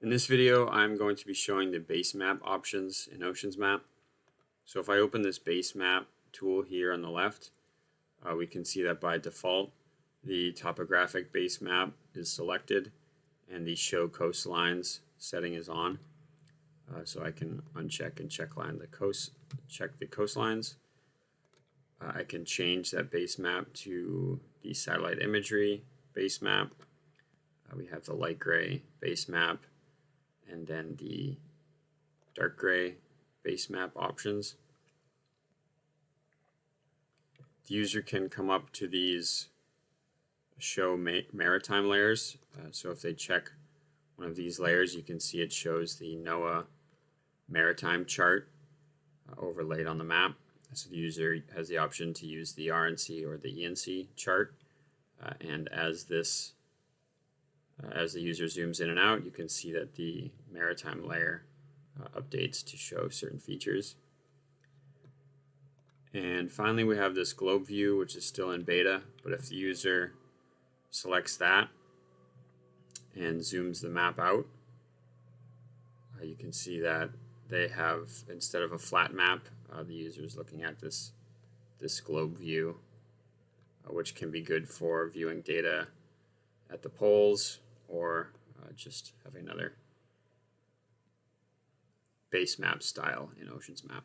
In this video, I'm going to be showing the base map options in OceansMap. So if I open this base map tool here on the left, we can see that by default, the topographic base map is selected and the show coastlines setting is on. So I can uncheck and check the coastlines. I can change that base map to the satellite imagery base map. We have the light gray base map and then the dark gray base map options. The user can come up to these show maritime layers. So if they check one of these layers, you can see it shows the NOAA Maritime chart overlaid on the map. So the user has the option to use the RNC or the ENC chart. And as the user zooms in and out, you can see that the maritime layer updates to show certain features. And finally, we have this globe view, which is still in beta, but if the user selects that and zooms the map out, you can see that they have, instead of a flat map, the user is looking at this globe view, which can be good for viewing data at the poles or just having another base map style in OceansMap.